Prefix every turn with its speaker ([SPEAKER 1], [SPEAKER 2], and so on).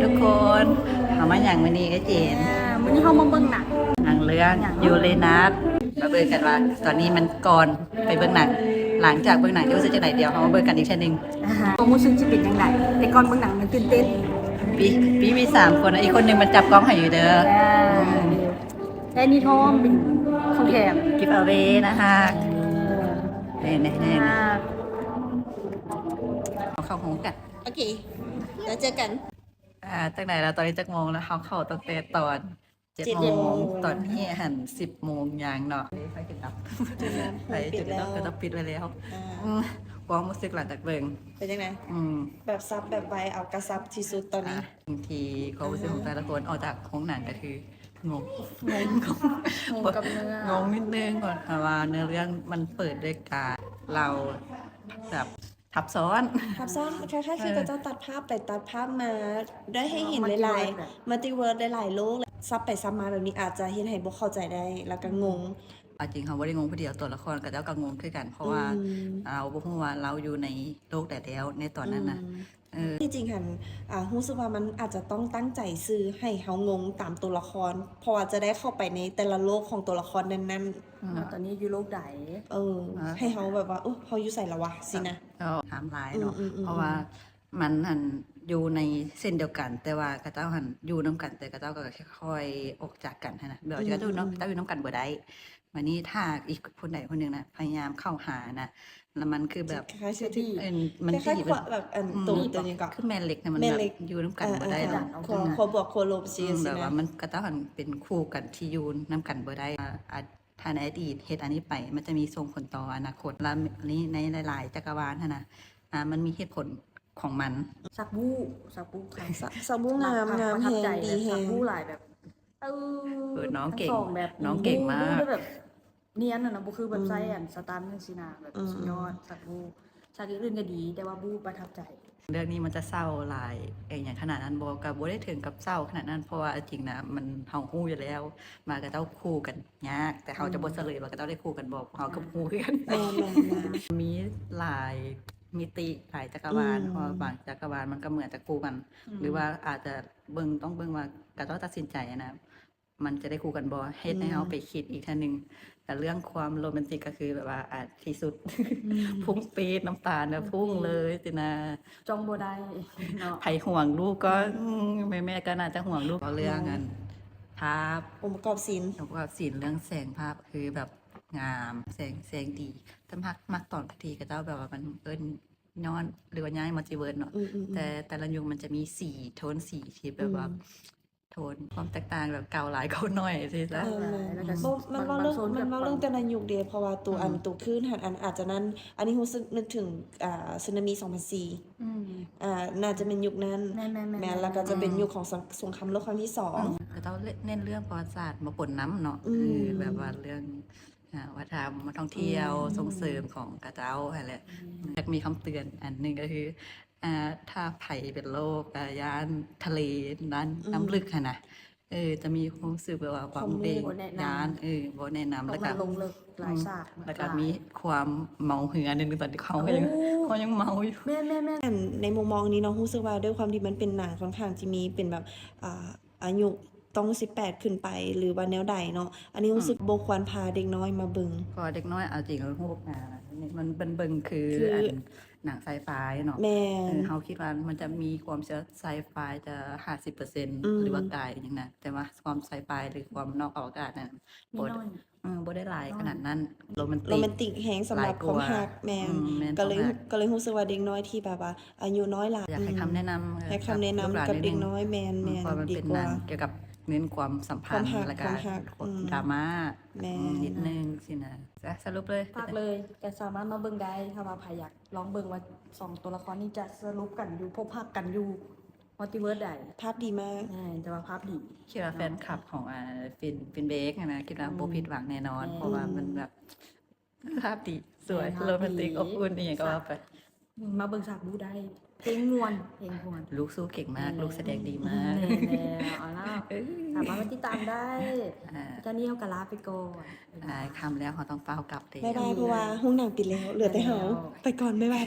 [SPEAKER 1] ทุกคนเอามาอย่างวันนี้ก็เจน
[SPEAKER 2] วันนี้เขามาเบิ่งหนัง
[SPEAKER 1] หนังเรื่องยูเรนัสมาเบิ่งกันว่าตอนนี้มันก่อนไปเบิ่งหนังหลังจากเบิ่งหนังจะรู้สึกจะไหนเดียวเขามาเบิ่งกันอีกชั้นหนึ่ง
[SPEAKER 2] ตัวมูซึจะเป็นยังไงแต่ก่อนเบิ่งหนังมันตื่นเต้น
[SPEAKER 1] ปีมี3 คนอีกคนหนึ่งมันจับกล้องให้อยู่เด้อ
[SPEAKER 2] และนี่ทอมเป็นของแถม
[SPEAKER 1] กิฟต์เอาเวนะคะเนี่ยเอาเข้าห้องกัน
[SPEAKER 2] โอเคแล้วเจอกัน
[SPEAKER 1] จากไหนแล้วตอนนี้จักโมงแล้วเขาเข้าตั้งแต่ตอน7 โมงตอนนี้หัน10 โมงอย่างเนาะไฟจุดดับไฟจุดดับก็ต้องปิดไว้แล้วความรู้สึกหลังจากเบิ่ง
[SPEAKER 2] เป็นยังไงแบบซับแบบไวเอากระซับที่สุดตอนนี้
[SPEAKER 1] บางทีความรู้สึกของแต่ละคนออกจากห้องหนังก็คืองง
[SPEAKER 2] กับเนื้อง
[SPEAKER 1] งนิดนึงก่อนเพราะว่าเนื้อเรื่องมันเปิดด้วยการเราแบบทับซ้อน
[SPEAKER 3] คล้ายๆคือจะตัดภาพไปตัดภาพมาได้ให้เห็นหลายๆมัลติเวิร์สหลายๆโลกซับไปซับมาแบบนี้อาจจะเห็นให้บ่เข้าใจได้แล้วก็งง
[SPEAKER 1] จริงเขาไม่ได้งงผู้เดียวตัวละครกับเจ้าก็งงขึ้นกันเพราะว่าเราบอกว่าเราอยู่ในโลกแต่แล้วในตอนนั้นนะ
[SPEAKER 3] ที่จริงค่ะรู้สึกว่ามันอาจจะต้องตั้งใจซื้อให้เขางงตามตัวละครเพราะว่าจะได้เข้าไปในแต่ละโลกของตัวละครนั้น
[SPEAKER 2] ๆตอนนี้อยู่โลกไหน
[SPEAKER 3] ให้เขาแบบว่าเขาอยู่ใส่ละวะสินะ
[SPEAKER 1] ถามหลายเนาะเพราะว่ามันหันอยู่ในเส้นเดียวกันแต่ว่ากระเจ้าหันอยู่น้ำกันแต่กระเจ้าก็ค่อยๆออกจากกันนะแบบกระเจ้าอยู่น้ำกันบ่ได้วันนี้ถ้าอีกคนใดคนหนึ่งนะพยายามเข้าหานะแล้วมันคือแบบ
[SPEAKER 3] คล้ายๆที่
[SPEAKER 1] มัน
[SPEAKER 3] คล้ายๆแบบตัวยังก็
[SPEAKER 1] คือแม่เหล็กนะมันแบบอยู่น้ำกันบ่ได้หรอก
[SPEAKER 3] ขอบวกโคลบซี
[SPEAKER 1] แบบว่ามันกระเจ้าหันเป็นคู่กันที่อยู่น้ำกันบ่ได้ถ้าในอดีตเหตุอันนี้ไปมันจะมีส่งผลต่ออนาคตแล้วนี้ในหลายๆจักรวาลนะมันมีเหตุผลของมัน
[SPEAKER 2] สักบู้
[SPEAKER 3] งามแฮงดีแฮง
[SPEAKER 2] สักบู้หลายแบบ
[SPEAKER 1] น้องเก่งมาก
[SPEAKER 2] แบบเนียนนะบูคือแบบไซแอนสตันจังซี่นะแบบสุดยอดสักบู้ฉากอื่นก็ดีแต่ว่าบู้ประทับใจ
[SPEAKER 1] เรื่องนี้มันจะเศร้าหลายอย่างขนาดนั้นบอกกับได้ถึงกับเศร้าขนาดนั้นเพราะว่าจริงนะมันเฮาฮู้อยู่แล้วมากับเจ้าคู่กันยากแต่เขาจะบ่เฉลยว่ากับเจ้าได้คู่กันบอกเฮากับฮู้กันมีหลายมิติหลายจักรวาลเพราะบางจักรวาลมันก็เหมือนจะคู่กันหรือว่าอาจจะต้องเบิ่งว่ากับเจ้าตัดสินใจนะมันจะได้คู่กันบ่เฮ็ดให้เฮาไปคิดอีกทีนึงแต่เรื่องความโรแมนติกก็คือแบบว่าที่สุดพุ่งปี๊ดน้ำตาเนี่ยพุ่งเลยสินะ
[SPEAKER 2] จองบ่ได้เนาะ
[SPEAKER 1] ไผห่วงลูกก็แม่ก็น่าจะห่วงลูกเรื่องนั้นภาพ
[SPEAKER 3] องค์ประกอบศิลป์
[SPEAKER 1] เรื่องแสงภาพคือแบบงามแสงดีแต่มักตอนทีกับเจ้าแบบว่ามันย้อนหรือว่าย้ายมัลติเวิร์สเนาะแต่ละยุคมันจะมีสีโทนสีที่แบบว่าโทนความแตกต่างแบบเก่าหลายเก่าน้อยสิจ๊ะ
[SPEAKER 3] มันว่าเรื่องแต่ละยุคเดียวเพราะว่าตัวคลื่นหันอาจจะนั้นอันนี้รู้สึกนึกถึงสึนามิ2004น่าจะเป็นยุคนั้นแม้แล้วก็จะเป็นยุคของสงครามโลกครั้งที่2
[SPEAKER 1] ก็ต้องเน้นเรื่องประวัติศาสตร์มาปนน้ำเนาะแบบว่าเรื่องวัฒนธรรมท่องเที่ยวส่งเสริมของกระเจ้าอะไรอยากมีคำเตือนอันหนึ่งก็คือถ้าไผ่เป็นโรคย่านทะเลน้ำลึกนะจะมีความรู้สึกแบบว่าความเด็กย่านบ่แนะนำแล้วก็
[SPEAKER 2] ลงเลิกหลายฉาก
[SPEAKER 1] แล้วก็มีความเมาเหือนึงตอนที่เขายังเมาอยู่
[SPEAKER 3] แม่ในมุมมองนี้เนาะรู้สึกว่าด้วยความที่มันเป็นหนังค่อนข้างที่มีเป็นแบบอายุต้อง18ขึ้นไปหรือว่าแนวใดเนาะอันนี้รู้สึกบ่ควรพาเด็กน้อยมาเบิ่ง
[SPEAKER 1] พอเด็กน้อยเอาจริงแล้วพวกมันเบิ่งคือหนังไซไฟเนาะเขาคิดว่ามันจะมีความเชื่อไซไฟจะ 50% หรือว่ากายอย่างนั้นแต่ว่าความไซไฟหรือความนอกอวกาศนั้นบ่ได้หลายขนาดนั้นโรแมนติก
[SPEAKER 3] แฮงสำหรับความฮักแม่ก็เลยรู้สึกว่าเด็กน้อยที่แบบว่าอายุน้อยหลาย
[SPEAKER 1] อยากให้คำแนะนำ
[SPEAKER 3] กับเด็กน้อยแม่
[SPEAKER 1] ดีกว่าเกี่ยวกับเน้นความสัมพันธ์และการดราม่านิดนึงสินะสรุปเลย
[SPEAKER 2] ภาคเลยแต่สามารถมาเบิ่งได้ถ้าว่าใครอยากลองเบิ่งว่า2ตัวละครนี้จะสรุปกันอยู่พบภาคกันอยู่มัลติเวิร์สใด
[SPEAKER 3] ภาพดีมาก
[SPEAKER 2] แต่ว่าภาพดี
[SPEAKER 1] คิดว่าแฟนคลับของฟินเบกนะคิดว่าโบผิดหวังแน่นอนเพราะว่ามันแบบภาพดีสวยโรแมนติกอบอุ่นอย่างก็ว่าไป
[SPEAKER 2] มาเบิ่งฉากดูได้เพลงมวน
[SPEAKER 1] ลูกสู้เก่งมากลูกแสดงดีมาก
[SPEAKER 2] เอาล่ะสามารถมาติดตามได้เจ้านี่เอากะลาไปก่อน
[SPEAKER 1] คำแล้วเขาต้องเฝ้ากลับเตะ
[SPEAKER 3] บ๊ายบายเพราะว่าห้องหนังปิดแล้วเหลือแต่เฮาไปก่อนบ๊ายบาย